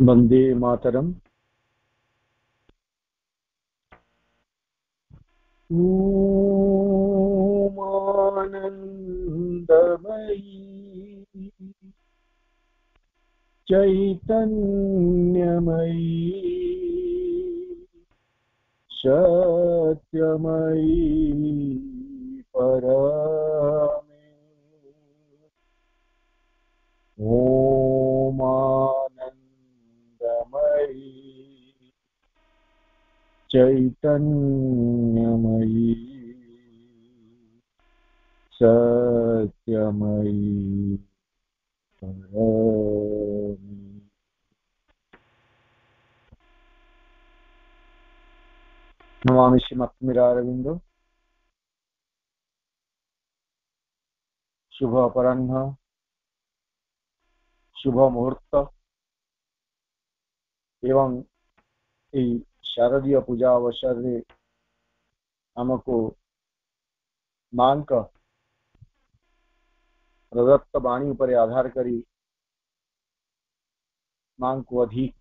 वन्दे मातरम्। आनन्दमयी चैतन्यमयी सत्यमयी परमे। ॐ आनन्दमयी चैतन्यमयी सत्यमयी परमे। नमामि श्रीमत्मीरारविन्दो। शुभ अपराह्न, शुभ मुहूर्त एवं शारदीय पूजा अवसर में आमको मां प्रदत्त वाणी उपर आधार करी मां को अधिक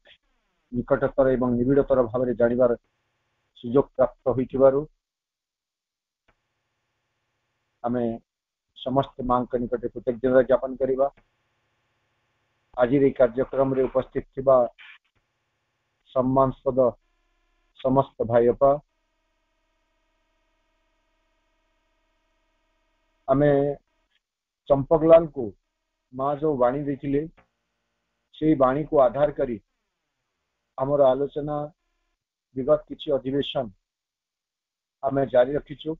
निकटतर एवं निबिड़तर भाव में जानिबार सुजोग प्राप्त होइथिबारु आमे समस्त मां के निकटे कृतज्ञता ज्ञापन करिबा। आज कार्यक्रम रे उपस्थित थिबा सम्मानस्पद समस्त भाईपा आमे चंपकलाल को माँ जो वाणी देथिले से वाणी को आधार करी आमर आलोचना विगत किछि अधिवेशन आमे जारी रखिछु।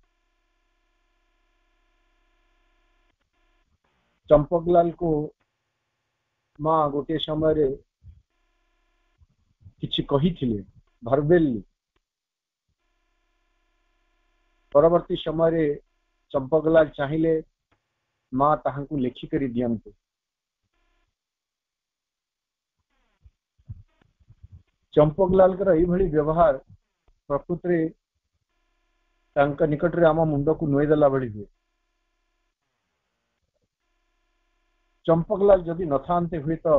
चंपकलाल को माँ गोटे समय रे किछि कहिथिले भरबेली, परवर्ती समय रे चंपकलाल चाहिले माँ ताहांकु लेखि करी दियंतु। चंपकलाल कर एई भली व्यवहार प्रकृति तांका निकट रे आम मुंड को नुई देला भली हुए। चंपकलाल जदि न थांते हुए तो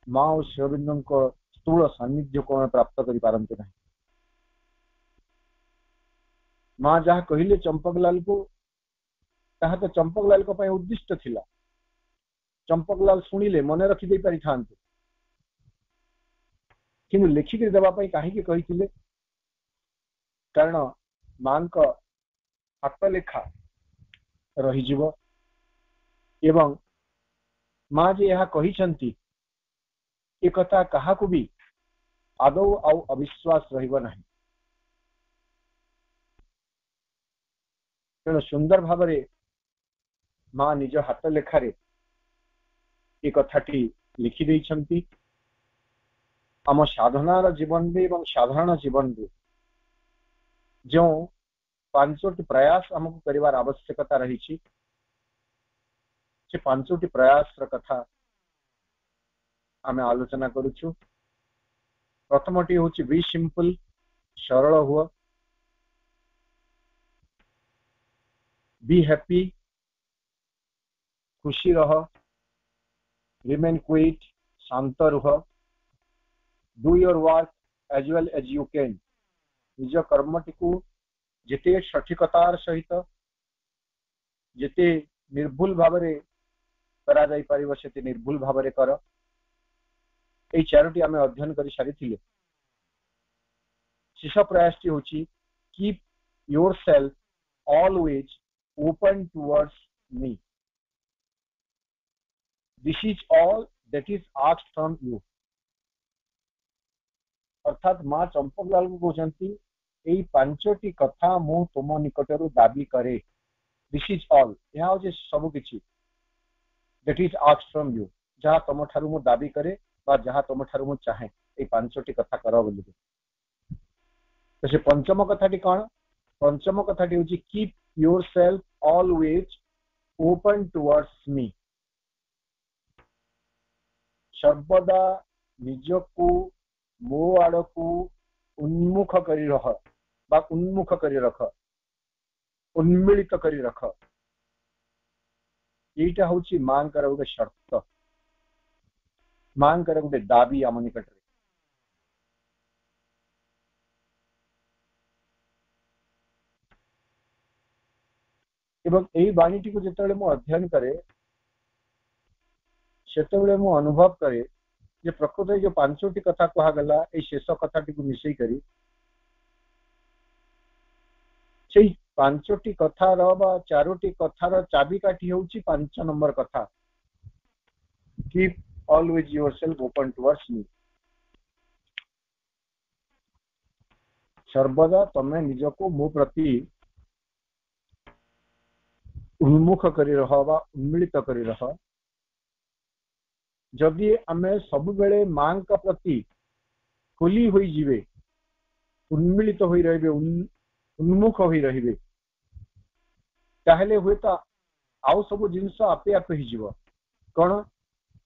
माँ और शिवबिंदु को स्थूल सान्निध्य को प्राप्त करि पारंते नहीं। माँ जहाँ कहिले चंपकलाल को ताहा तो चंपकलाल को पय उद्दिष्ट थिला। चंपकलाल सुनिले मन रखि दे पारि थांते, किंतु लेखिक देवा पय काहे कहिथिले कारण मां को हाथ लेखा रही जीवो एवं माँ जे यह कहिसंती ए कथा काहाकु भी आदौ आउ अविश्वास रहिबो नहीं। तेणु सुंदर भाव रे माँ निज हाथ लेखार ए कथाटी लिखि देइछंती। आम साधनार जीवन में एवं साधारण जीवन में जो पांचोटी प्रयास आमको करिवार आवश्यकता रही से पांचोटी प्रयास कथा आमे आलोचना करूछु। प्रथमटी होची बी सिंपल, सरल हुआ, बी हैप्पी, खुशी रह, रिमेन क्विट, शांत रुह, do your work as well as you can, निज कर्मटी को जेते सठिकतार सहित जेते निर्भुल भाव में करा जाई परिबो सेते निर्भुल भाव में कर। এই চারটি আমি অধ্যয়ন করে সারিছিলে। शेष प्रयासटी होची keep yourself always open towards me, this is all that is asked from you. अर्थात माँ चंपकलाल को कहते यही पांचटी कथा मु तुम निकटरू दाबी करे, दिस इज ऑल, यह हूँ सब किछि that is asked from you, जहाँ तुम ठारू मु दाबी करे जहाँ तुम ठारू मु चाहे ये पांचटी कथा कर बोली। तो से पंचम कथाटी कौन? पंचम कथाटी हूँ keep yourself always open towards मी, सर्वदा निजको मो आड़ को उन्मुख करी रख बा उन्मुख करी रख, उन्मिलित करी रख। यहीटा हूँ मां गोटे शर्त, मां गोटे दाबी आम निकट। एवं यही बाणीटी को जिते मु अध्ययन करे से मु अनुभव करे जे प्रकृत जो पांचोटी कथा कहगला ये शेष कथाटी को मिसई करी से पांचोटी कथार बा चारोटी कथार चाबिकाठी होची 5 नंबर कथा keep always yourself open towards मी सर्वदा तमे निजको मो प्रति उन्मुख करी रह बा उन्मिलित करी रह जदि आमे सब बेले मां का प्रति खुली होई जीवे उन्मिलित होई रहबे उन्मुख होई रहबे ताहले हुए तो आउ सब जिनस आपे आप ही जीव कौन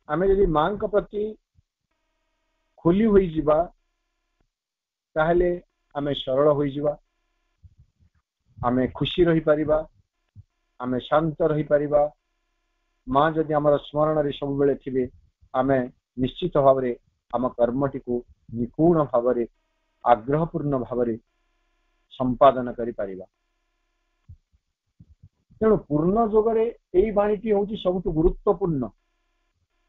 आमे यदि मां का प्रति खुली होई जीवा ताहले आमे सरल होई जीवा आमे खुशी रही परिबा आमे शांत रही परिबा मां जदि हमर स्मरण रे सब बेले थिबे आमे निश्चित भाव रे आम कर्मटी को निपुण भाव रे आग्रहपूर्ण भाव रे संपादन करि परिबा तेणु पूर्ण जोगरे यही बाणीटी हूँ सब गुरुत्वपूर्ण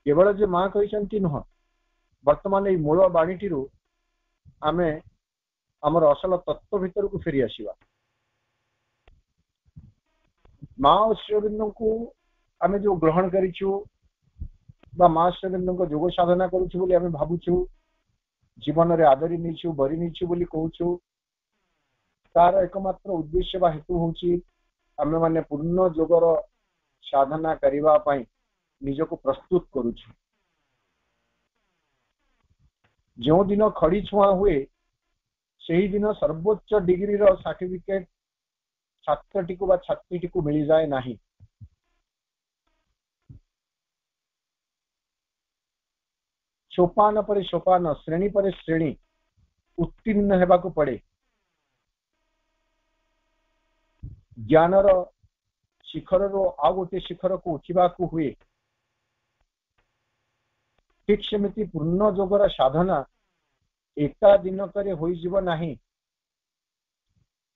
केवल जे माँ कहते नुह वर्तमान ये मूल बाणीटी आमे आमर असल तत्व भितर को फेरी आसिबा माँ और श्रीअरविंद को आमे जो ग्रहण करिछु बा माँ श्रीअरविंद को जोग साधना करूछु बोली आमे भाबुछु जीवन रे आदरी नैछु बरी नैछु बोली कहूछु तार एकमात्र उद्देश्य बा हेतु होची आमे माने पूर्ण जोगर साधना करिबा पई निजको प्रस्तुत करूछु जो दिन खड़ी छुआ हुए सही दिन सर्वोच्च डिग्री रो सर्टिफिकेट छात्रटी को बा छात्रीटी को मिल जाए नहीं सोपान पर सोपान श्रेणी पर श्रेणी उत्तीर्ण हेबा को पड़े ज्ञानर शिखर रो आ गोटे शिखर को उठिबा को हुए ठीक सेमिति पूर्ण जोगर साधना एका दिन करे होई जीव नाही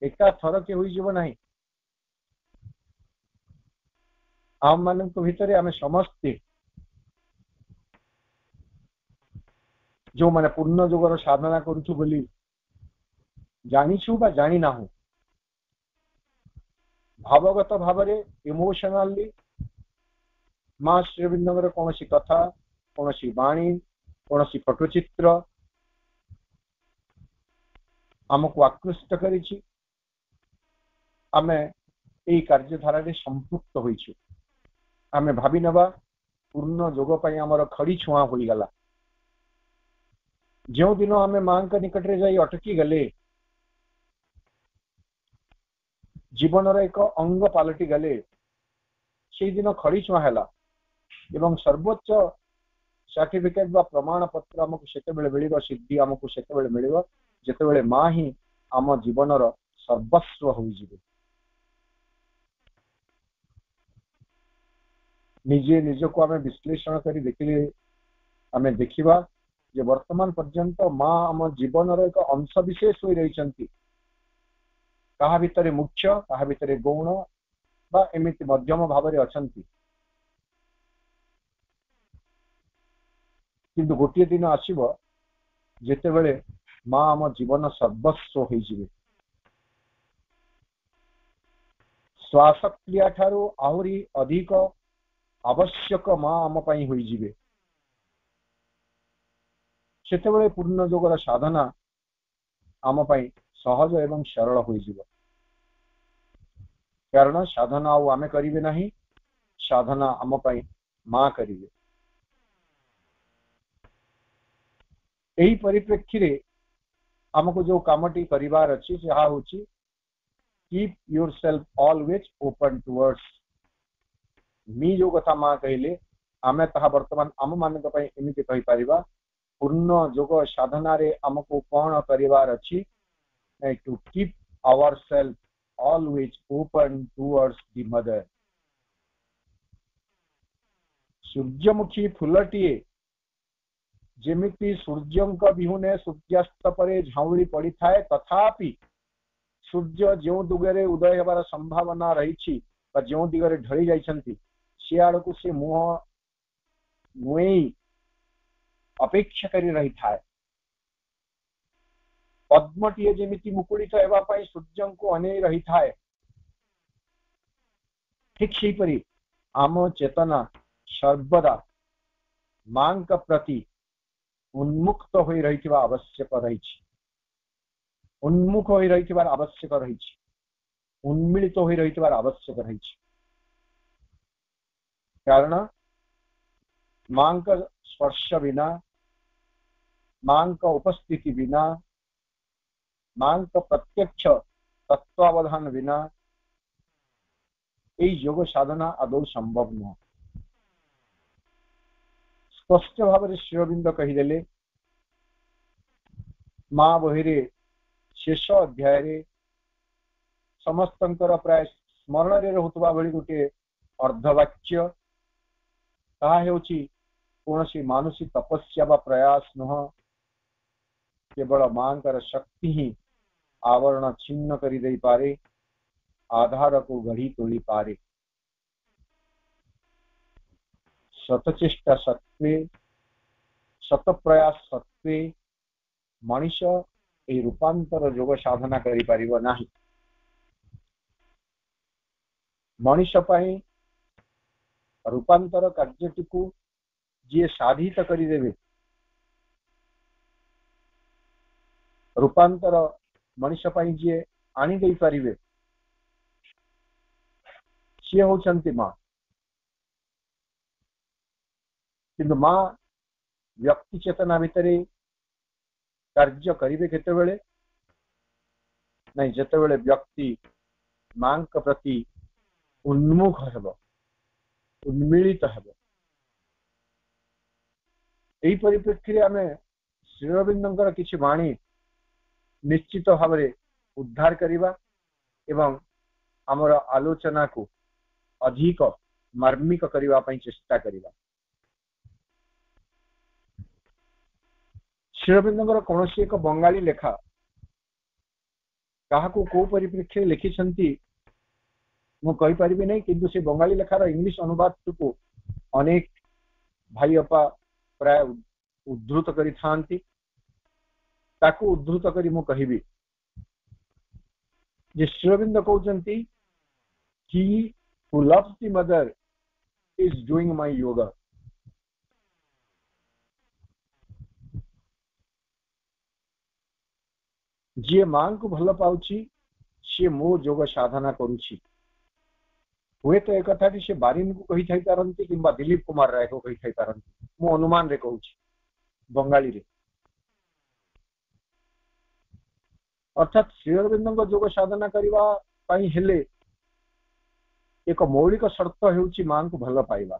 एका थर के होई जीव नाही आम मानक भितरे आमे समस्ते जो माने पूर्ण जोगर साधना करूछु बोली जानिछु बा जानि नाहु भावगत भाव रे इमोशनली माँ श्रीअरविंद कौन सी कथा कौन सी बाणी कौन सी पटचित्र आमको आकृष्ट करिछि आमे एई कार्यधारा रे संपृक्त होइछु आमे भाबी नबा पूर्ण जोग पई हमर खड़ी छुआ होई गला जो दिन आमे मां का निकट रे जाई अटकी गले जीवन रो एक अंग पालटी गले से दिन खड़ी छुआ हैला एवं सर्वोच्च सर्टिफिकेट बा प्रमाण पत्र हमको सेते बेले मिलिबा सिद्धि हमको सेते बेले मिलिबा जेते बेले मां ही आम जीवन रो सर्वस्व होई जिवे निजे निज को आमे विश्लेषण करी देखिले आमे देखिबा जे वर्तमान पर्यंत मां आम जीवन रो एक अंश विशेष होई रहिसंती कहा भितरे मुख्य कहा भितरे गौण बा एमिति मध्यम भाव रे अछंती किंतु गोटे दिन आसीबो जेते बेले मां आम जीवन सर्वस्व होई जिवे श्वास क्रिया ठारू आहुरी अधिक आवश्यक मां आम पई होई जिवे सेते बेले पूर्ण जोगर साधना आम पई सहज एवं सरल होई जिवो कारण साधना आउ आमे करिवे नहीं साधना आम पई मां करिवे एही परिप्रेक्षी रे हमको जो कामटी परिवार अछि से हा होची keep yourself always open towards मी जो कथा मां कहले आमे तहा वर्तमान आम मानक पई एमिति कहि परिबा पूर्ण जोग साधना रे हमको कोन परिवार अछि to keep ourselves always open towards the mother सूर्यमुखी फुलटिए जेमिति सूर्यंक बिहुने सूर्यास्त परे झाउली पड़ी थाए तथापि सूर्य जो दुगरे उदय हेबार संभावना रही जो दिगरे ढली जाइछंती से आड़ को से मुह नुई अपेक्षा करी रही था। पद्मटीए जेमिति मुकुलित हेबा पई सूर्य को अनेई रही था, ठीक सेही परी आम चेतना सर्वदा मां का प्रति उन्मुक्त होई रहिथिबा आवश्यक रहिछि, उन्मुख होई रहिथिबार आवश्यक रहिछि, उन्मिलित होई रहिथिबार आवश्यक रहिछि। कारण मां का स्पर्श बिना, मां का उपस्थिति बिना, मां का प्रत्यक्ष तत्वावधान बिना এই যোগ সাধনা আদৌ সম্ভব নয়। स्पष्ट भाव में श्रीअरविंद कहीदेले मां बहिरे शेष अध्याय समस्तंकर प्राय स्मरण रे रहुतबा भली गोटे अर्धवाक्य ताहा हेउची कोनसी मानसिक तपस्या बा प्रयास नह, केवल मांकर शक्ति ही आवरण छिन्न करी दे पारे, आधार को गढ़ी तोली पारे। शतचेष्टा सत्वे, शत प्रयास सत्वे मनीष ए रूपांतर योग साधना करि परिबो नाही। मनीष पई रूपांतर कार्यटी को जे साधित करि देबे, रूपांतर मनीष पई जे आनी दे परिबे सी होचंती मां। किंतु मां व्यक्ति चेतना भितरे कार्य करिवे केतेबेले नहीं, जेतेबेले व्यक्ति मां के प्रति उन्मुख हेब, उन्मिलित हेब। एही परिप्रेक्षी आमे श्रीअरविंदंकर किछि वाणी निश्चित भाव में उद्धार करिबा एवं आमर आलोचना को अधिक मार्मिक करिबा पई चेष्टा करिबा। श्रीअरविंदंकर कौनसी एक बंगाली लेखा कहा को परिप्रेक्षी लिखिछंती मु कहि परिबि नै, किंतु से बंगाली लेखार इंग्लिश अनुवाद को अनेक भाई अपा प्राय उद्धृत करि थांती। ताकू उद्धृत करी मु कहिबि जे Sri Aurobindo कहउचंती he who loves the mother is doing my yoga। जे मां को भल पाउची से मो योग साधना करुची। हुए तो एक कथाटी से बारिन को कही थाई पारंती किंबा दिलीप कुमार राय को कही थाई पारंती, मो अनुमान रे कहउची बंगाली रे। अर्थात श्रीअरविंद योग साधना करबा पई हेले एक मौलिक शर्त हेउची मां को भल पाइबा।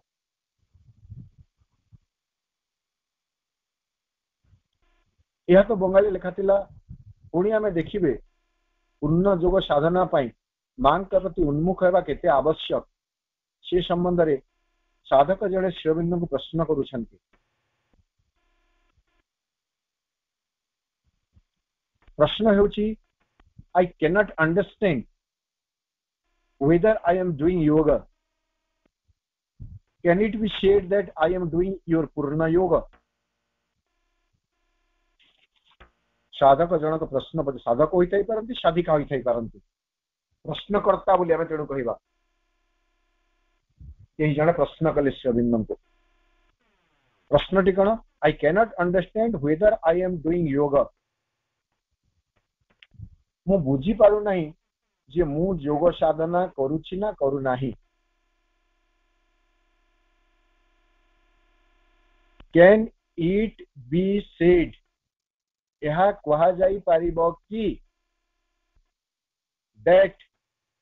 यह तो बंगाली लेखा थिला। पुणी आमे देखिबे पूर्ण योग साधना पई मां के प्रति उन्मुख हेबा केते आवश्यक से संबंध रे साधक जड़े श्रीअरविंद को प्रश्न करूछंती। प्रश्न हेउची I cannot understand whether I am doing yoga. Can it be said that I am doing your Purna yoga? साधक जनक प्रश्न पचे साधक होई थाई पारंती, साधिका होई थाई पारंती। प्रश्नकर्ता बोली आमे तेणु कहिबा एही जणे प्रश्न कले श्रीअरविंद को। प्रश्नटी कण I cannot understand whether I am doing yoga। मु बुझी पारु नाही जे मु योग साधना करूची ना करू नाही। Can it be said यह कहा जाई पारिबो कि that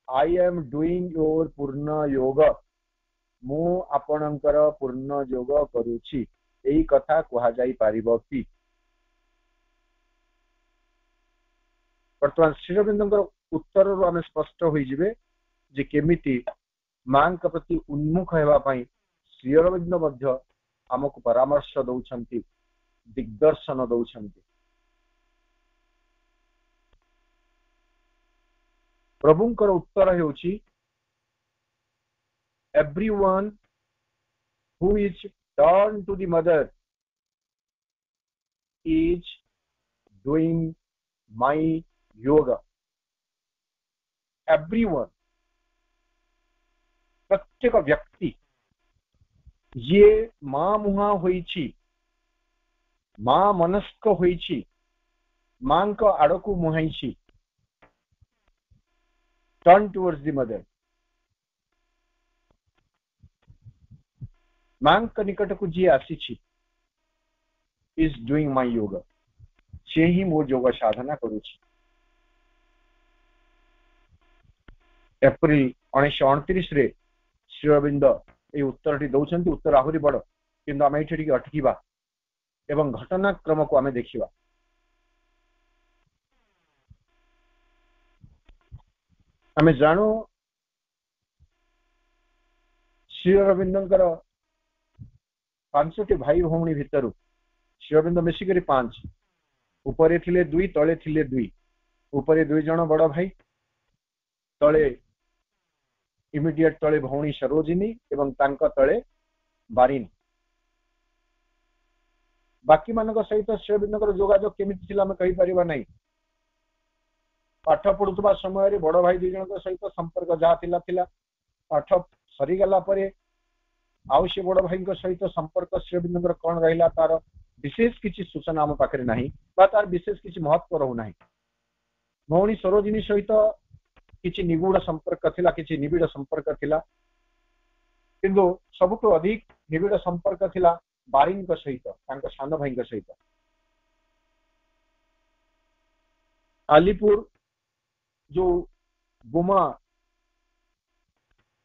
I am doing your पूर्ण योग, मु आपणकर पूर्ण योग करूची, एही कथा कहा जाई पारिबो कि। वर्तमान श्रीअरविंदंकर उत्तर रु आमे स्पष्ट होई जिवे जे केमिति मां के प्रति उन्मुख हेबा पई श्रीअरविंद मध्य आमको परामर्श दउछंती, दिग्दर्शन दउछंती। प्रभुंकर उत्तर हेउची everyone who is turned to the mother is doing my yoga. Everyone, प्रत्येक व्यक्ति ये मां मुहा होइछि, मां मनस्क होइछि, मां को आड़कू मुहाइछि, टर्न टुवर्ड्स द मदर, मां का निकट को जी आसीछि इज डूइंग माय योगा, से ही मो योगा साधना करूछि। एप्रिल 1929 रे श्री अरविंद ए उत्तरटी दौचंती। उत्तर आहुरी बड़, किंतु आम ये अटकिबा एवं घटनाक्रम को आम देखिबा। आम जानू श्री अरविंदर 5टी भाई भौणी भितर श्री अरविंद मिसिक 5, उपरे थिले 2, तले थिले 2, उपरे 2 जण बड़ भाई, तले इमिडिएट तले भौणी सरोजिनी एवं तांका तले बारिन। बाकी मानक सहित श्री अरविंदर जोगाजोग केमिति थिला आमे कहि परिबा नै। पाठ पढुतबा समय रे बड़ भाई 2 जण सहित संपर्क जहा थिला थिला, पाठ सरी गला परे आउ से बड़ भाई सहित संपर्क श्री अरविंदर कौन रहिला तार विशेष किसी सूचना आम पाखे नहीं, तार विशेष किसी महत्व रहू नहीं। भौणी सरोजिनी सहित किसी निगूढ़ संपर्क थिला, किसी निबिड़ संपर्क थिला, किंतु सबुठु अधिक निबिड़ संपर्क थिला बारिन सहित, तांका सान भाई सहित। आलीपुर जो बोमा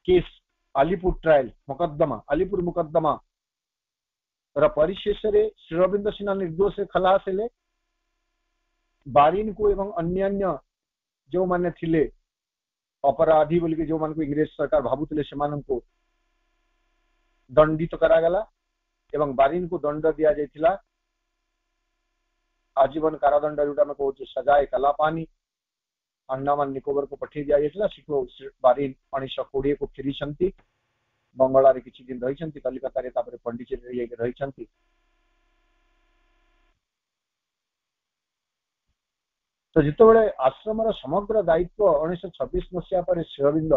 केस, आलीपुर ट्रायल मुकदमा, आलीपुर मुकदमा परिशेष रे श्री अरविंद सिन्हा निर्दोष खलास हेले। बारिन को एवं अन्य जो माने थिले अपराधी बोल के जो मान को इंग्रेज सरकार भाबुतले सेमान को दंडित करागला एवं बारिन को दंड दिया जाइथिला आजीवन कारादंड, जोटा में कहूँ सजाए कलापानी, अंडमान निकोबर को पठे दिया जाइथिला। सिको बारिन 1920 को फेरी छंती, बंगला रे किछि दिन रही छंती, कलिकता रे तापर पंडिचेरी रे रही छंती। तो जितेबाला आश्रम समग्र दायित्व 1926 मसीहा पर श्री अरविंद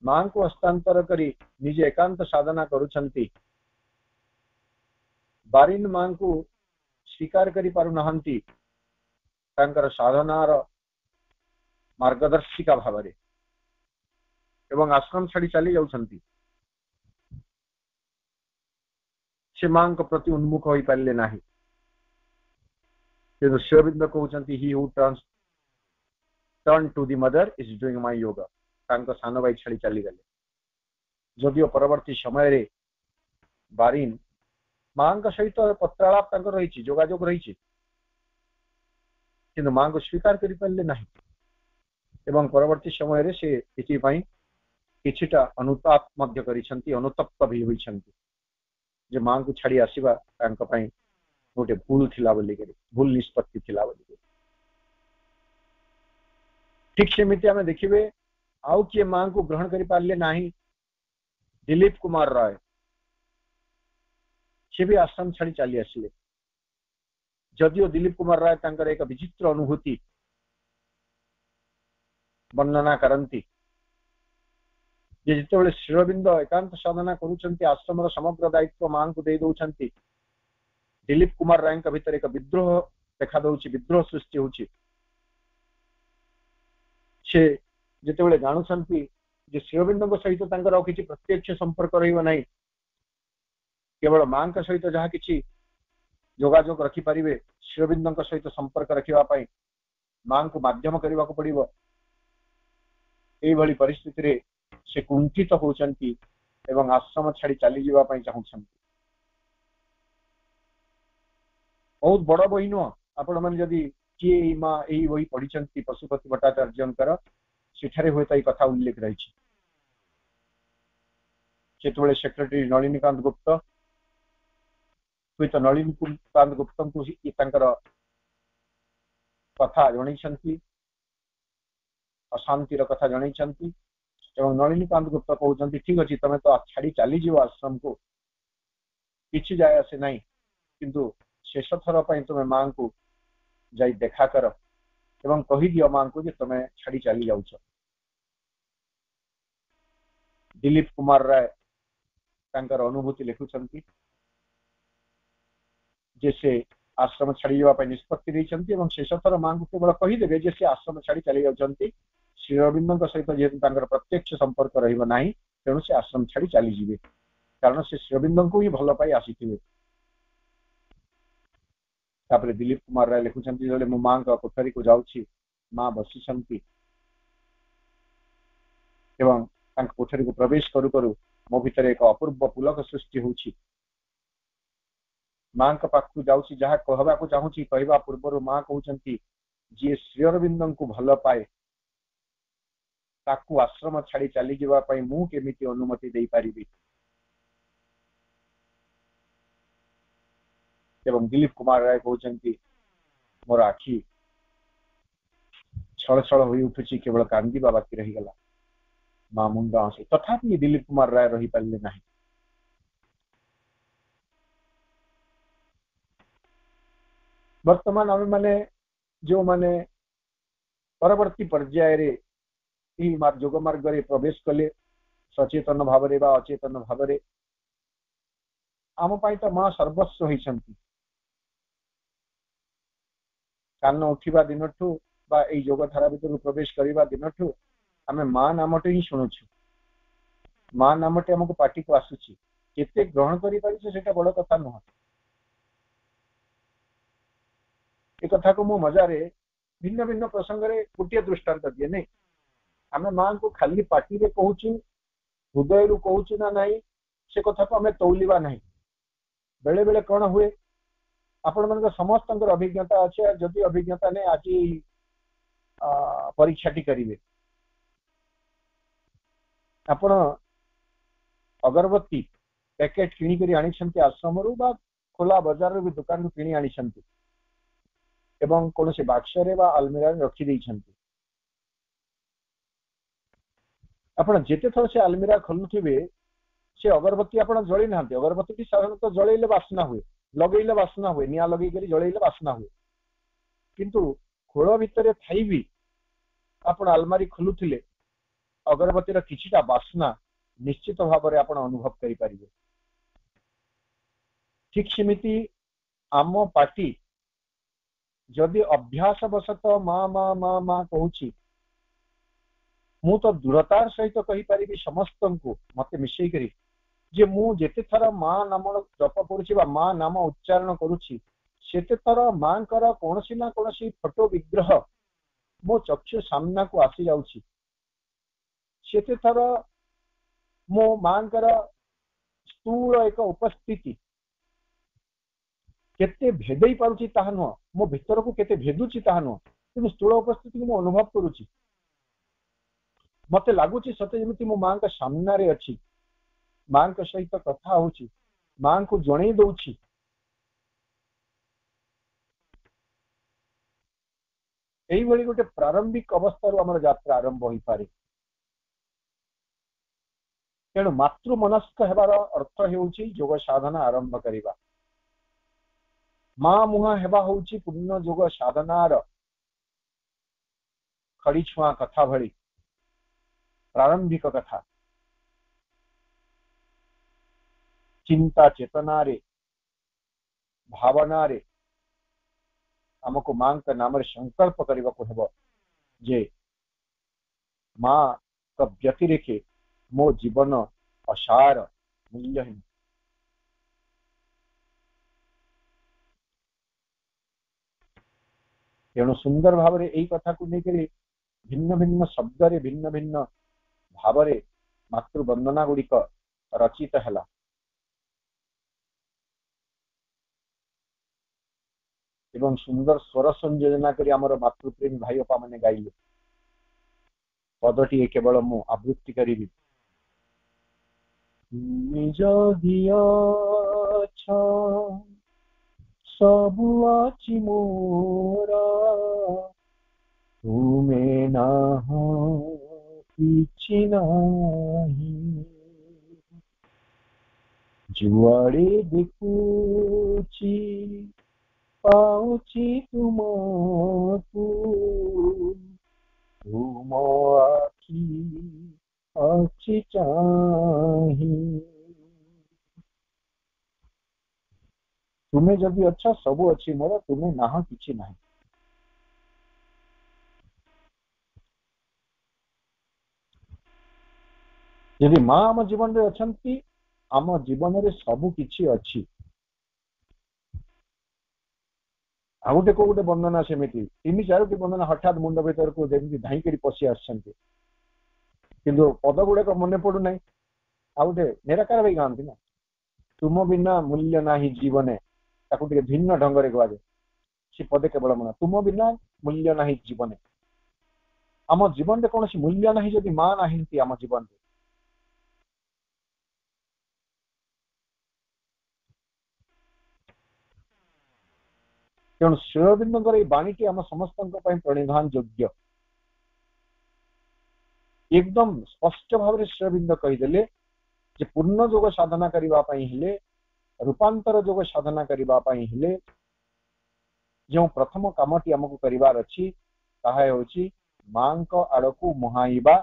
मां को हस्तांतर करी निजे एकांत साधना करुछंती। बारिन मां को स्वीकार करी पारु नहंती तांकर साधनार मार्गदर्शिका भावरे एवं आश्रम छाड़ी चली जाउछंती। से मां को प्रति उन्मुख होई पारले नाही, किंतु श्री अरविंद कहउछंती he who turn to the mother is doing my yoga. तांको सान भाई छाड़ी चली गले। जदियो परवर्ती समय रे बारिन मां का सहित पत्रालाप तांकर रही, जोगाजोग रही, किंतु मां को स्वीकार करि पारले नाही एवं परवर्ती समय रे से इति पई किछिटा अनुताप मध्य करिसंती, अनुतप्त भी होइसंती जे मां को छाड़ी आसीबा तांको पई गोटे भूल थिला बोली के, भूल निष्पत्ति थिला बोली के। ठीक सेमिति आमे देखिबे आउ किए मां को ग्रहण करि पारले नाही। दिलीप कुमार राय से भी आश्रम छाड़ी चली आसिले। जदियो दिलीप कुमार राय तांकर एक विचित्र अनुभूति वर्णना करती, जितेबाला श्री अरविंद एकांत साधना करुछंती, आश्रम समग्र दायित्व मां को दे दउछंती, दिलीप कुमार राय भीतर एक विद्रोह देखा दउछि, विद्रोह सृष्टि होछि। से जितेबाला जानुछंती जे श्री अरविंद सहित तांकर आउ किछि प्रत्यक्ष संपर्क रहिबो नाही, केवल मां का सहित जहाँ किछि जोगाजोग रखि पारिबे, श्री अरविंद सहित संपर्क रखिबा पई मां को माध्यम करबा को पड़िबो। एई भली परिस्थिति रे से कुंठित होचंती एवं आश्रम छाड़ी चली जीवा पई चाहुछंती। बहुत बड़ बही नुह, आपण माने जदि किए मां एई बही पढिचंती पशुपति भट्टाचार्यंकर, सेठारे होता ही कथा उल्लेख रही। सेतबेले सेक्रेटरी नलिनीकांत गुप्त हुई तो नलिनीकांत गुप्त को कथा जन, अशांतिर कथा जन, एवं नलिनीकांत गुप्ता कहते ठीक अच्छे तुम तो छाड़ी चलीज आश्रम को किसी जाए आसे ना किंतु शेष थर पर तुम्हें माँ को जाई देखा कर एवं कही दियो माँ को तुम्हें छाड़ी चली जाऊँ। दिलीप कुमार राय तांकर अनुभूति लिखुचंती जे से आश्रम छाड़ी जावाई निष्पत्ति रही शेष थर माँ को केवल कहीदेवे जे से आश्रम छाड़ी चली जाऊँच श्री अरविंद सहित जेहेतु प्रत्यक्ष संपर्क रहा तेणु से आश्रम छाड़ी चलीजे कारण से श्री अरविंद को ही भल पाई आसी। दिलीप कुमार राय लिखुंट जो मो माँ कोठरी को जाऊँगी माँ बसी एवं कोठरी को प्रवेश करू करू मो भीतर एक अपूर्व पुलक सृष्टि होउछि। माँ पाखु जाऊँगी जहाँ कहवाक चाहूँगी कहवा पूर्व माँ कहते जी श्री अरविंद को भल पाए ताकू आश्रम छाड़ी चली जावाई मु केमिति अनुमति दे पारिबी। एवं दिलीप कुमार राय कहते मोर आखि छल छल हो उठुची केवल कांदीबा बाकी रहीगला माँ मुंड हसी तथापि दिलीप कुमार राय रही पारे ना। वर्तमान आम माने जो माने परवर्ती पर्याय रे जोग मार्ग रे प्रवेश कले सचेतन भाव रे बा अचेतन भाव रे आम पाई तो माँ सर्वस्व होइछंती। कान उठा दिन ठू बा एई जोग धारा भीतर प्रवेश करने दिन ठू आम माँ नामटे ही शुणुछु माँ नामटे आमको पार्टी को आसुची केते ग्रहण करि पारिछे सेटा बड़ कथा नुह। ए कथा को मो मजारे भिन्न भिन्न प्रसंग रे गोटे दृष्टांत दिए नहीं आम माँ को खाली पार्टी रे कहूछु हृदय रु कहूछु ना नहीं से कथा को आम तौलिबा नहीं। बेले बेले कौन हुए आपण मन समस्त अभिज्ञता अच्छे जदि अभिज्ञता नहीं आज परीक्षाटी करेंगे आपण अगरबत्ती पैकेट किणी आनी आश्रम रु बा खोला बाजार रू भी दुकान रू किणी आनी एवं कौन से बाक्सरे बा आलमीरा रखी देइछंती आपण जेते थर से आलमीरा खोलुथिबे से अगरबत्ती आपण जळी नांती अगरबत्ती साधारणतः जळैले बासना हुए लगेले बासना हुए निया लगे करी जळैले बासना हुए किंतु खोल भितर थाई भी आपण आलमारी खोलुथिले अगरबत्ती किछिटा बासना निश्चित भाव में आपण अनुभव करि परिबे। ठीक सेमिति आम पार्टी जदि अभ्यास वशत माँ माँ माँ माँ कहूँ मु तो दृढ़तार सहित कहि परिबी समस्त को मते मिसई करी जे मु जेते थर माँ नाम जप करुछि बा माँ नाम उच्चारण करुछि सेते थर माँ कर कोनसी ना कोनसी फोटो विग्रह मो चक्षु सामना को आसी जाउछि सेते थर मो माँ कर स्थूल एक उपस्थिति केते भेदई पारुछि ताहा नुह मो भीतर को केते भेदुछि ताहा नुह कि स्थूल उपस्थिति मो अनुभव करुछि मते लागुछि सते जेमिति मो माँ का सामना रे अछि माँ का सहित कथा होछि माँ को जणै दउछि। एई भली गोटे प्रारंभिक अवस्था रो हमर यात्रा आरंभ होई पारे तेणु मातृ मनस्क हेबार अर्थ हेउछि योग साधना आरंभ करिबा माँ मुहा हेबा होउछि पूर्ण योग साधनार खड़ी छुआ कथा भली प्रारंभिक कथा चिंता चेतना रे भावना रे आमको माँ का नाम संकल्प करने को हेब जे माँ का व्यतिरेके मो जीवन असार मूल्यहीन। तेणु सुंदर भाव रे एई कथा को लेकर भिन्न भिन्न शब्द रे भिन्न भिन्न भाव रे मातृ वंदना गुड़िक रचित हैला। एवं सुंदर स्वर संयोजना करी आमर मातृप्रेमी भाई बापा माने गाइले पदटी केवल मु आवृत्ति करी निज दिया सबु आछि मोरा तुमे ना किछ କିଛି ନାହିଁ। जुआड़े देखुची पाउची तुमको, तुम आखि अच्छी चाही। तुम्हें जदि अच्छा सब अच्छी मोर, तुम्हें नाह किछि नाही। यदि माँ आम जीवन रे अछंती, आम जीवन रे सब किछि अछि। आ गोटे को गोटे बंदना सेमिति 3-4टी बंदना हठात मुंड भीतर को जेमि धाई करी पशि आछंती, किंतु पद गुड़ाक मन पड़ू ना। आ गोटे निराकार भाई गाँति ना, तुम बिना मूल्य नाही जीवने, ताकू टिके भिन्न ढंग रे गवाजे से पदे केवल मन, तुम बिना मूल्य नाही जीवने। आम जीवन रे कौन मूल्य नाही जदि माँ नाही आम जीवन रे। तेणु श्री अरविंदर ये बाणीटी आम समस्त प्रणिधान योग्य। एकदम स्पष्ट भाव में श्री अरविंद कहीदेले जे पूर्ण योग साधना करने, रूपांतर योग साधना करने जो प्रथम कामटी आमको करिवार अछि ताहा होछि मां को आड़कू मुहाइबा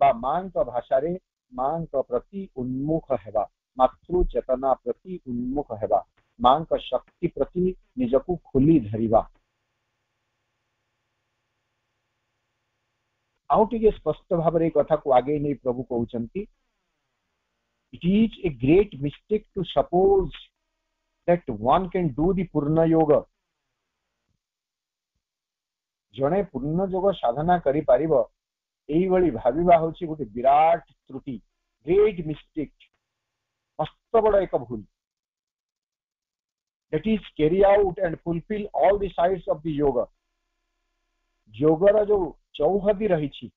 बा मां को भाषा रे मां को प्रति उन्मुख हेबा, मातृ चेतना प्रति उन्मुख हेबा, मां को शक्ति प्रति निजको खुली धरिबा। आउ टिके स्पष्ट भाव रे कथा को आगे नहीं प्रभु कहउचंती, it is a great mistake to suppose that one can do the purna yoga। जड़े पूर्ण योग साधना करि पारिबो एई भली भाबिबा होछि गोटे विराट त्रुटि, ग्रेट मिस्टेक, मस्त बड़ एक भूल। that is carry out and fulfill all the sides of the yoga। योगर जो चौहदी रही,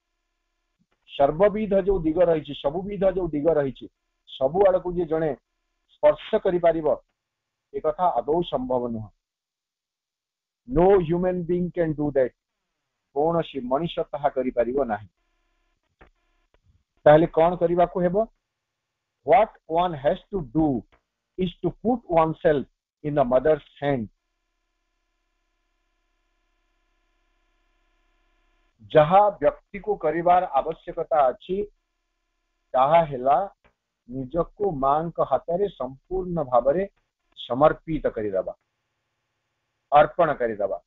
सर्वविध जो दिग रही, सबुविध जो दिग रही, सबु आड़ को जड़े स्पर्श करि पारिबो ए कथा आदौ संभव नुह। No human being can do that. कौन सी मनुष्य ताहा करि पारिबो नाही। ताहले कौन करिबा को हेबो? What one has to do is to put oneself in the mother's hand. जहा व्यक्ति को करिवार आवश्यकता अछि ताहा हेला निजको मां को हाथ संपूर्ण भाव में समर्पित करिदबा, अर्पण करिदबा।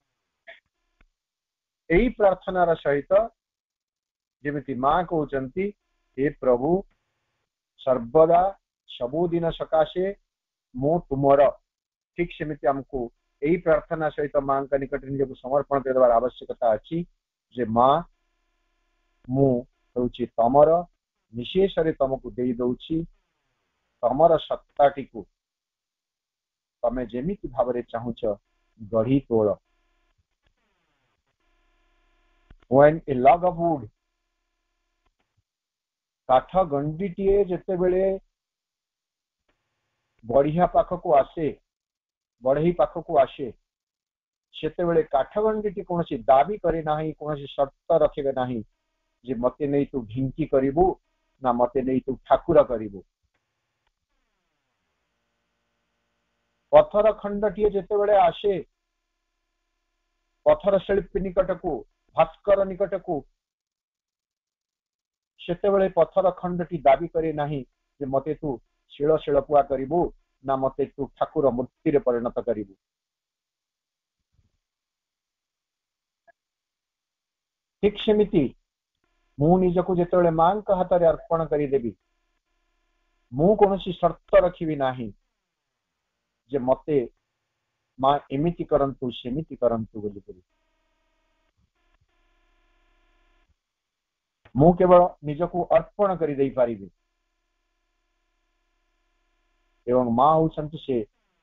एही प्रार्थनार सहित जेमिति मां कहउचंती, हे प्रभु सर्वदा सबुदिन सकाशे मो तुमर, ठीक सेमिति हमको एही प्रार्थना सहित मां का निकट निजको समर्पण करबार आवश्यकता अछि जे मां मु होउची तमर, निशेष रे तुमको देई दउची, तमर सत्ताटी को तमे जेमिति भाव रे चाहुच गढ़ी तोड़। When a log of wood, काठ गंडीटीए जेते बेले बढ़िया पाख को आसे, बढ़ई पाख को आसे, सेते बेले काठ गंडीटी कौन सी दाबी करे नाही, कौन सी शर्त रखे नाही जे मते नहीं तू ढिंकी करिबू ना मते नहीं तू ठाकुर करिबू। पत्थर खंडटीए जेते बेले आसे पत्थर शिल्पी निकट को, भास्कर निकट को, सेते बेले पत्थर खंडटी दाबी करे नाही जे मते तू शिल शिलपुआ करिबू ना मते तू ठाकुर मूर्ति रे परिणत करिबू। ठीक सेमिति मु निजको जेतेबेले मां का हाथ रे अर्पण करि देबी, मु कोनोसी शर्त रखिबी नाही जे मते मां एमिति करंतु सेमिति करंतु बोली करी। मु केवल निजको अर्पण करि देई पारिबी। एवं मां होउछंती से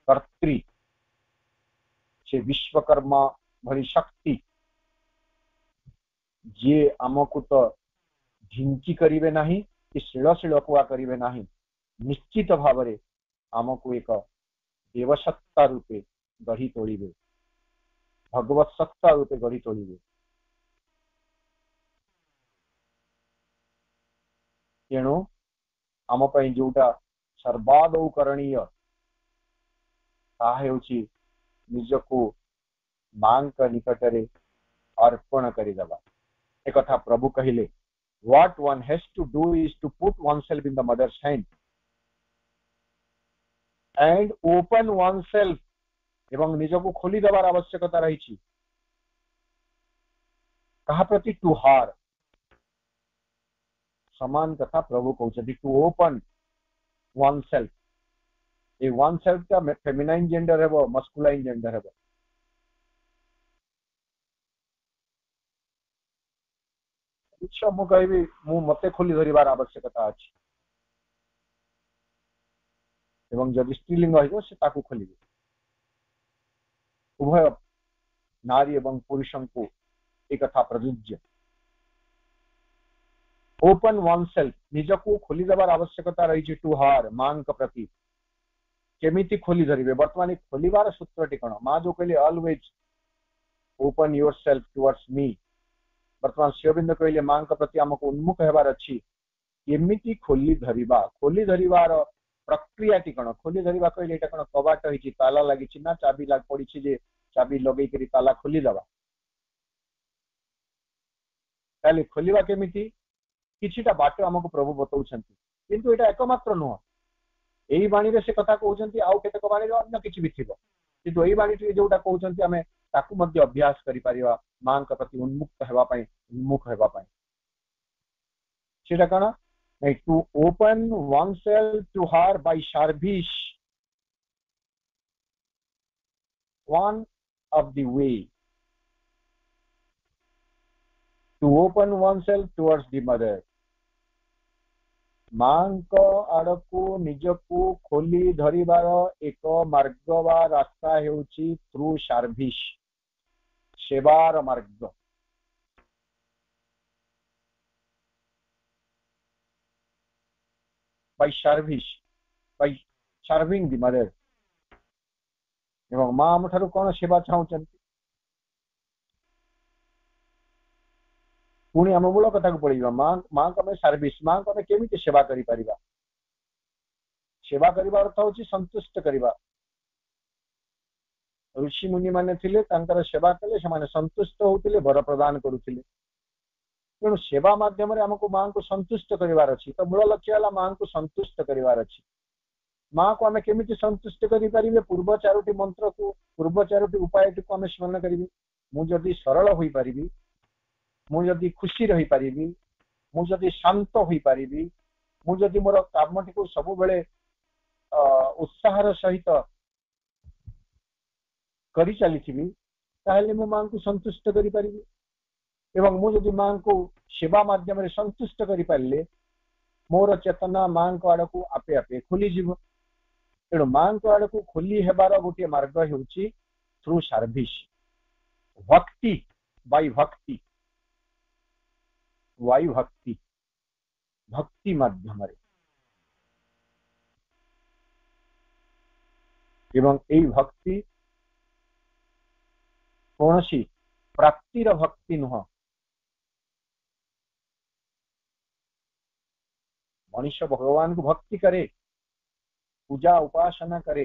कर्त्री, से विश्वकर्मा भली शक्ति जे आमको तो ढिंकी करिवे नाही कि शिल शिलपुआ करिवे नाही, निश्चित भाव में आमको एक देवसत्ता रूपे गढ़ी तोड़िबे, भगवत सत्ता रूपे गढ़ी तोड़िबे। तेणु आम पई जोटा सर्वादौ करणीय ताहा हेउची निजको मां निकट रे अर्पण करिदबा। एक कथा प्रभु कहिले, what one has to do is to put oneself in the mother's hand and open oneself, एवं निजको खोली देवार आवश्यकता रही। कहा प्रति? To her. समान कथा प्रभु कहते, टू ओपन वन सेल्फ। ये वन सेल्फ का फेमिनाइन जेंडर है, वो मस्कुलाइन जेंडर है। इच्छा मु कहबी मु मते खोली धरिबार आवश्यकता अछि, एवं जदि स्त्रीलिंग हो से ताकू खोलिबे। उभय नारी एवं पुरुषों को एक कथा प्रযোज्य। ओपन वन सेल्फ, निजको खोली देवार आवश्यकता रही। टू हार, मां का प्रति केमिति खोली धरिबे। वर्तमान खोलिबार सूत्रटी कौन? मां जो कहले always open your self towards me. वर्तमान शिवबिंद कहले मां का प्रति आमको उन्मुख हेबार अछि। केमिति खोली धरिबा? खोली धरिबार प्रक्रिया टी कौन? खोली धरिबा कहले एटा कौन कबाट होइछि, ताला लागिछि ना चाबी लाग पड़िछि जे चाबी लगेई करी ताला खोली दबा? ताले खोलिबा केमिति? किछिटा बाट आमको प्रभु बताउछन्ति, किंतु एटा एकमात्र नुह। एही बाणी रे से कथा कहउछन्ति, आउ केतेक बाणी रे अन्य किछि भी थिबो, किंतु एही बाणी रे जोटा कहउछन्ति आमे ताकू मध्ये अभ्यास करि परिबा। मां का प्रति उन्मुक्त हेबा पई, उन्मुख हेबा पई। सेटा कना to open oneself to her by service, one of the way to open oneself towards the mother. मां को आड़कू निजकू खोली धरिबार एक मार्ग बा रास्ता हेउची थ्रू सर्विस, सेवार मार्ग। Bye service, by serving the mother. एवं मां आम ठारू कौन सेवा चाहूचंती? पुणी आम मूल कथा को पड़ेगा। मां को सर्विस, मां को केमिति सेवा करि परिबा? सेवा करिबा अर्थ होची संतुष्ट करिबा। ऋषि मुनि माने थिले, तांकर सेवा कले से माने संतुष्ट होतिले, वर प्रदान करुथिले। तेणु सेवा माध्यम रे हमको मां को संतुष्ट करिवार अछि। तो मूल लक्ष्य हला मां को संतुष्ट करिवार अछि। मां को आमे केमिति संतुष्ट करि परिबे? पूर्व चारोटी मंत्र को, पूर्व चारोटी उपाय को आमे स्मरण करिबे। मु जदि सरल होई परिबी, मु जदि खुशी रही परिबी, मु जदि शांत होई परिबी, मु जदि मोर कामटी को सब बेले उत्साहर सहित करि चलीथिबी, ताहले मु मां को संतुष्ट करि परिबी। एवं मु जदि मां को सेवा माध्यम रे संतुष्ट करि पारले, मोर चेतना मां को आड़कू आपे आपे खोली जीव। तेणु मां को आड़कू खोली हेबार गोटे मार्ग हेउची थ्रू सर्विस, भक्ति बाय भक्ति, वायु भक्ति, भक्ति माध्यम रे। एवं एई भक्ति कौनसी प्राप्तिर भक्ति नुह। मनुष्य भगवान को भक्ति करे, पूजा उपासना करे,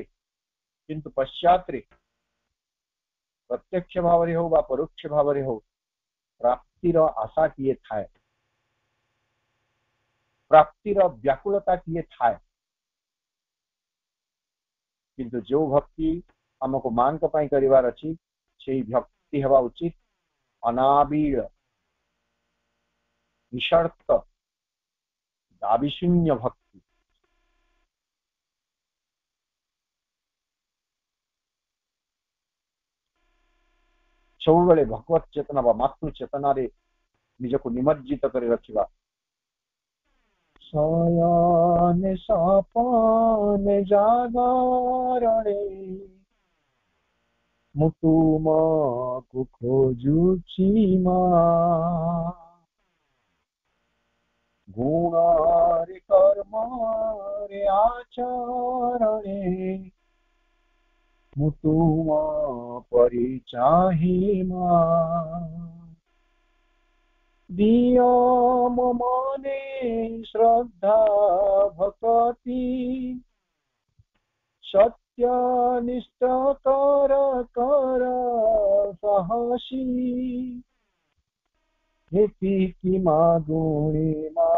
किंतु पश्चात रे प्रत्यक्ष भाव रे हो बा परोक्ष भाव रे हो प्राप्तिर आशा किए थाए, प्राप्तिर व्याकुलता किए थाए। किंतु जो भक्ति हमको मां को पाई करिवार अछि, सेही भक्ति हेबा उचित अनाबील, निशर्त, दाबीशून्य भक्ति। सब बेले भगवत चेतना बा मातृ चेतना रे निजको निमज्जित करे रखिबा। शयन सपन जागरणे मु तुमको खोजुछि मां, गुण रे कर्म रे आचरणे मु तुम परि चाहि मां। दिय मम मने श्रद्धा भक्ति सत्यनिष्ठ कर कर साहसी हेति मागुणिमा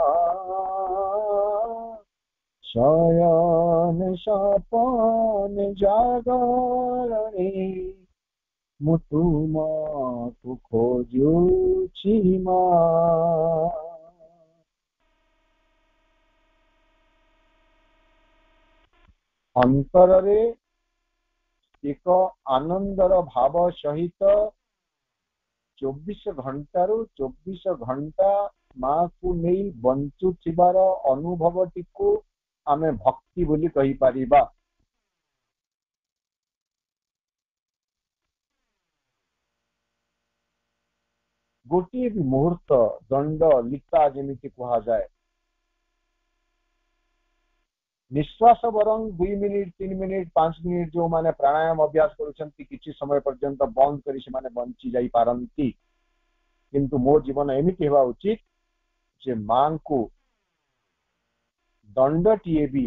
शयन सपन जागरणे मुतुमातु खोजुछि मा अंतरे एक आनंदर भाव सहित 24 घंटारू 24 घंटा माँ को नहीं बंचुथिबार अनुभवटी को आमे भक्ति बोली कहि परिबा। गोटे भी मुहूर्त दंड लीता जमिति कहा जाए निश्वास बरंग 2 मिनिट 3 मिनिट 5 मिनिट जो माने प्राणायाम अभ्यास करुछंती किछि समय पर्यंत बंद करी से माने बंची जाई पारंती किंतु मो जीवन एमिति हेबा उचित जे मां को दंडटीए भी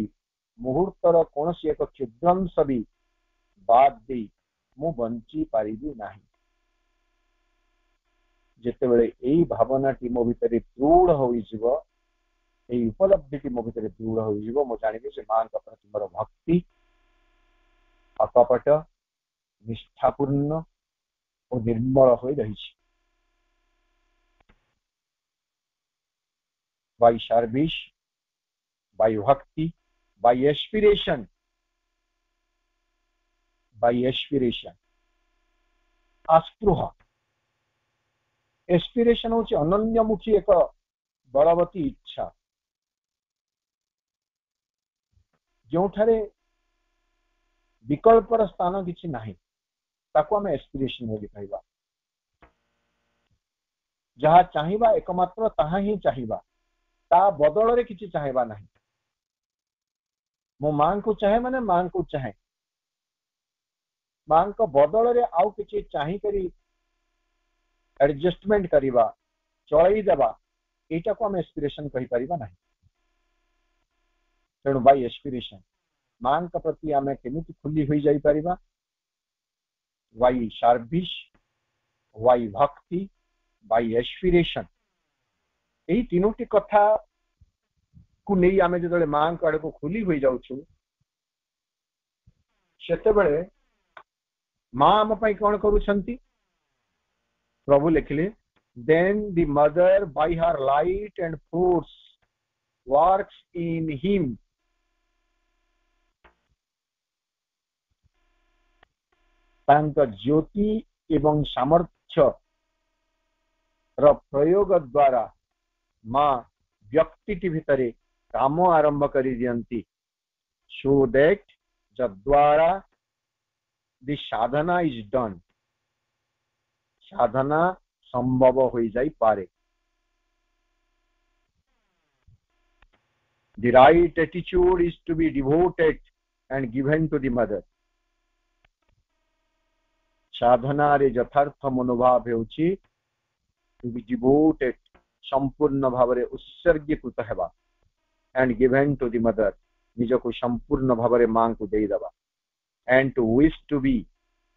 मुहूर्तर कौन एक क्षुद्रांश भी बाद दे मु बंची पारिबी नाही। जेतेबेले एई भावनाटी मो भितरे दृढ़ होई जीव एई उपलब्धिटी मो भितरे दृढ़ होई जीव मो जानिबे जे मां का प्रति मोर भक्ति अकपट निष्ठापूर्ण और निर्मल होई रहिछि। by service, by bhakti, by aspiration, आस्पृह एस्पिरेशन होची अनन्यमुखी एक बलवती इच्छा जो ठारे विकल्पर स्थान किछि नाही ताको आमे एस्पिरेशन बोली कहबा। जहा चाहिबा एकमात्र ताहा ही चाहिबा ता बदल रे किछि चाहिबा नाही। मो मां को चाहे माने मां को चाहे मां को बदल रे आउ किछि चाहि करी एडजस्टमेंट करिबा चलई देबा एटा को हम एस्पिरेशन कहि परिबा नाही। तेणु बाय एस्पिरेशन मां का प्रति आमे केमिति खुली होई जाई परिबा वाई सर्विस वाई भक्ति बाय एस्पिरेशन एई तीनोटी कथा को नहीं आमे जदे मां को आड़े को खुली होई जाउछु सेते बेले मां हम पई कोन करूछंती प्रभु लिखले then the mother by her light and force works in him तांक ज्योति एवं सामर्थ्य र प्रयोग द्वारा मां व्यक्ति भितरे काम आरंभ करी दियंती so that जद्वारा the Sadhana is done साधना संभव हो जाई पारे। The right attitude is to be devoted and given to the mother साधना रे यथार्थ मनोभाव हेउची to be devoted संपूर्ण भाव रे उत्सर्गीकृत हेबा and given to the mother निज को संपूर्ण भाव रे मां को देई दबा and to wish to be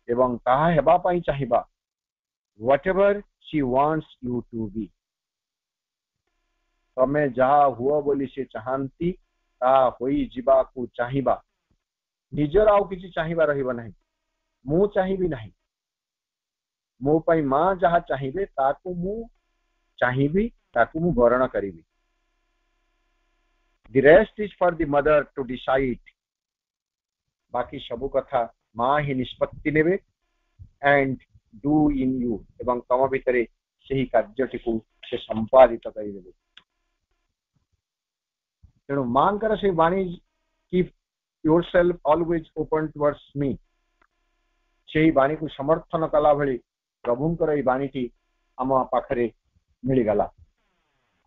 एवं ताहा हेबा पई चाहिबा whatever she wants you to be तमे जहा हुआ बोली से चाहंती ता होई जीवा को चाहिबा निजर आउ किछि चाहिबा रहिबा नहीं मु चाहिबी नहीं मो पई मां जहा चाहिबे ताकू मु चाहिबी ताकू मु वर्ण करिबी। The rest is for the mother to decide बाकी सब कथा मां ही निष्पत्ति नेबे and do in you एवं तम भितरे सही कार्यटी को से संपादित करि देबे। तेणु मां कर से वाणी keep yourself always open towards me सही वाणी को समर्थन कला भली प्रभुंकर ए वाणीटी आम पाखरे मिली गला।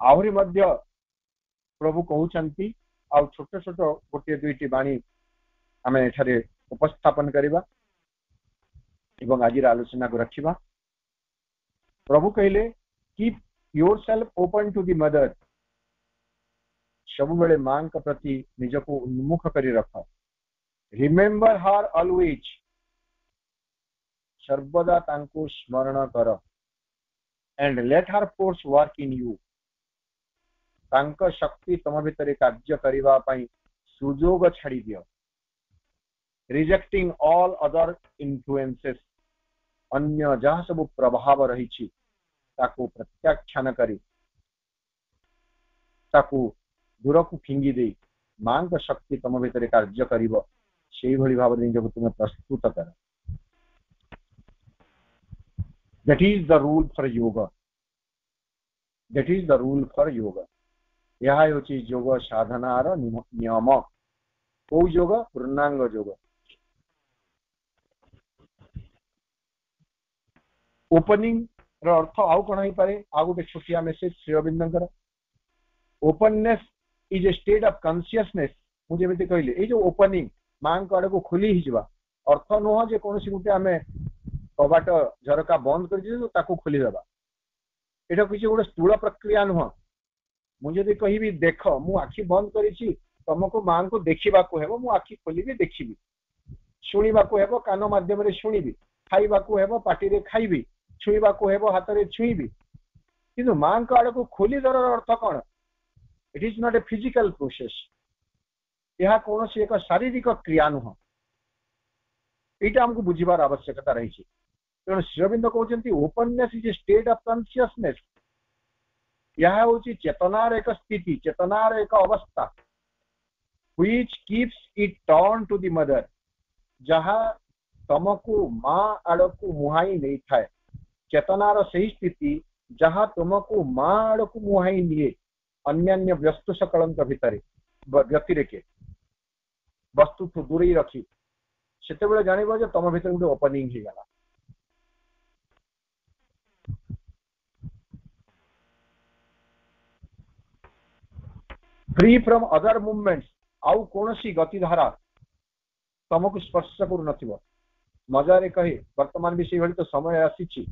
आहरी मध्य प्रभु कहउचंती आ छोट छोट गोटे दुईटी वाणी आमे एठारे उपस्थापन करिबा एवं आज आलोचना को रखिबा। प्रभु कहले keep yourself open to the mother, सब बेले मां का प्रति निजको उन्मुख करी रख. Remember her always, सर्वदा तांको स्मरण कर. And let her force work in you, तांको शक्ति तम भितरे कार्य करिवा पई सुजोग छाड़ी दियो. Rejecting all other influences, अन्य जहाँ सब प्रभाव रही छी ताको प्रत्याख्यान करी ताको दूर को फिंगी दे मां का शक्ति तम भितर कार्य करिवो सेही भली भाव निजको तुम प्रस्तुत कर. That is the rule for yoga. That is the rule for yoga. यह होची योग साधनार नियम. को योग? पूर्णांग योग. ओपनिंग रो अर्थ आउ कोन होई पारे? आ गोटे छोटिया मेसेज श्री अरविंदंकर. Openness is a state of consciousness. मु जेमिति कहले ए जो ओपनिंग मां को आड़ को खुली ही जवा अर्थ नुह जे कोनसी गुटे आमे कबाट झरका बंद कर दियो ताको खुली देबा. एटा किछि गोटे स्थूल प्रक्रिया नुह. मु जदि कहिबी देख मु आखि बंद करिछि तुमको मां को देखिबा को हेबो. मु आखि खोलिबी देखिबी. सुनिबा को हेबो कान माध्यम रे सुनिबी. खाइबा को हेबो पाटी रे खाइबी. छुईबा को हेबो हाथ रे छुईबी. किंतु मां को आड़ को खोली दरर अर्थ कोन? It is not a physical process. यह कौन सी एक शारीरिक क्रिया नुह. यहाँ आमको बुझार आवश्यकता रही. तेणु श्री अरविंद कहते openness is a state of consciousness. यह हूँ चेतनार एक स्थिति, चेतनार एक अवस्था which keeps it turn to the mother, जहाँ तुमको माँ आड़ को मुहाई नहीं थाए. चेतनार सही स्थिति जहाँ तुमको माँ आड़ को मुहाई निए अन्य वस्तु सकल भितर व्यतिरेके वस्तु ठू दूरे रखी से जानव जे तुम भीतर गोटे ओपनिंग हो गला. Free from other movements. आउ कौन सी गतिधारा तुमको स्पर्श करू नथिबो. मजारे कहे वर्तमान भी से तो समय आसी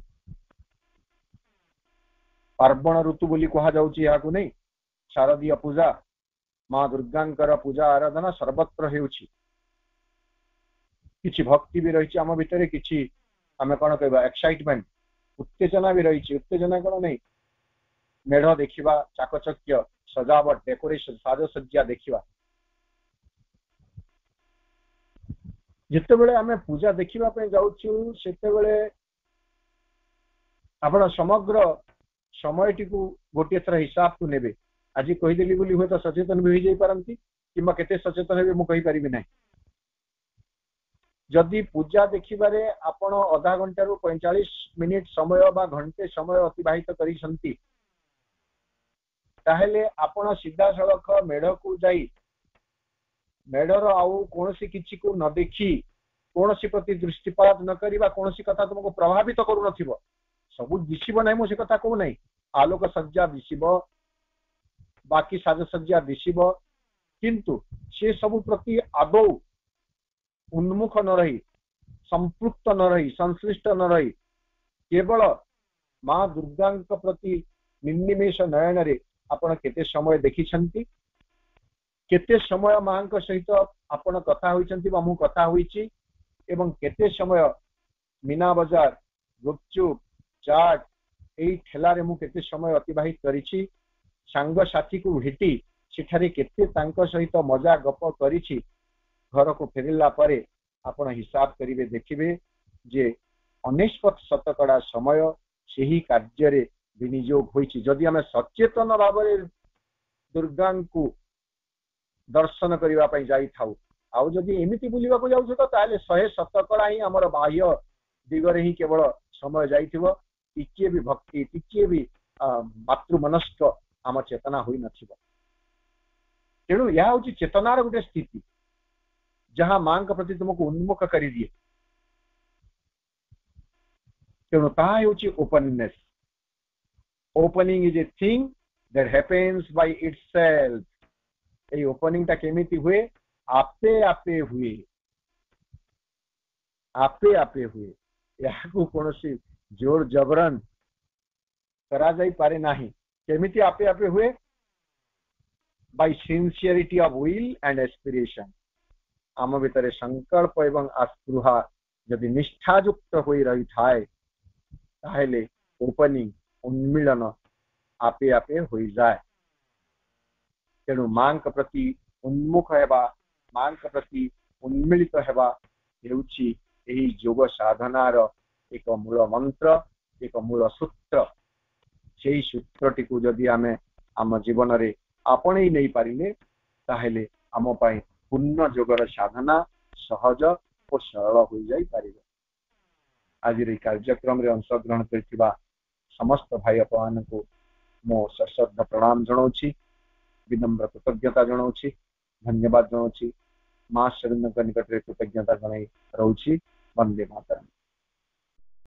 पार्वण ऋतु बोली कहा जाउची. या को नहीं शारदीय पूजा मां दुर्गांकर पूजा आराधना सर्वत्र हेउची. किछि भक्ति भी रही आम भितर, किछि आमे कोन कहबा एक्साइटमेंट उत्तेजना भी रही. उत्तेजना कोन नहीं मेढ़ देखिबा, चाकचक्य सजावट डेकोरेशन साजसज्जा देखिबा. जिते बेले आमे पूजा देखिबा पे जाउछु सेते बेले आपण समग्र समयटी को गोटे थर हिसाब को नेबे. आज कहीदेली बोली हुए तो सचेतन भी हो जाई पारंती किंबा केते सचेतन हेबे मु कहि परिबि नै. जदि पूजा देखिबारे आपण आधा घंटा रु 45 मिनिट समय बा घंटे समय अतिबाहित करिसंती ताहेले आपण सीधा सड़क मेढ़ को जाई मेढ़र आउ कोनसी किछि को न देखी कोनसी प्रति दृष्टिपात न करिबा कोनसी कथा तुमको प्रभावित करू नथिबो. सब दिसिबो नै. मु से कथा कहू नै. आलोक सज्जा दिसिबो, बाकी साजसज्जा दिसिबो, किंतु से सब प्रति आदौ उन्मुख न रही, संपृक्त न रही, संश्लिष्ट न रही, केवल मां दुर्गा प्रति निर्निमेष नयन रे आपण केते समय देखी छंती, केते समय मां को सहित आपण कथा होइछंती बा मु कथा होइछि, एवं केते समय मीना बाजार गुपचुप चाट एई ठेला रे मु केते समय अतिबाहित करिछि. सांग साथी को भेटी सेठारे केते तांको सहित मजा गप करिछि. घर को फेरिला परे आपण हिसाब करिवे देखिबे जे 99% समय सेही कार्य रे विनियोग होइछि. जदि हमें सचेतन भाव रे दुर्गा को दर्शन करबा पई जाई थाउ आउ जदि एमिति बुलिबा को जाउछ तो ताले 100% ही हमर बाह्य दिगरे ही केवल समय जाइथिबो. टिके भी भक्ति टिके भी मातृमनस्क आम चेतना होई नथिबो. तेणु यह हूँ चेतनार गोटे स्थिति जहाँ मां का प्रति तुमको उन्मुख कर दिए. तेणु ताहा हूँ openness. Opening is a thing that happens by itself. A opening टा केमिति हुए? आपे आपे हुए, आपे आपे हुए. यहाँ को कौन सी जोर जबरन करा जाई पारे नाही केमिति आपे आपे हुए by sincerity of will and aspiration आम भितर संकल्प एवं आस्पृहा जदि निष्ठायुक्त होई रही थाए ताहेले ओपनिंग उन्मिलन आपे आपे होई जाए तेणु मां प्रति उन्मुख हेबा मां प्रति उन्मिलित हेबा हेउची एही योग साधनार एक मूल मंत्र एक मूल सूत्र सेही सूत्रटी को जदि आमे आम जीवन रे आपणे नहीं पारिले ताहेले आम पाई पूर्ण योगर साधना सहज और सरल हो जाई पारिबो आज रे कार्यक्रम रे अंशग्रहण करथिबा समस्त भाई अपन को मो सश्रद्ध प्रणाम जनाउछि विनम्र कृतज्ञता जनाउछि धन्यवाद जनाउछि मां शरण निकट रे कृतज्ञता जनाई रहउछि वंदे मातरम।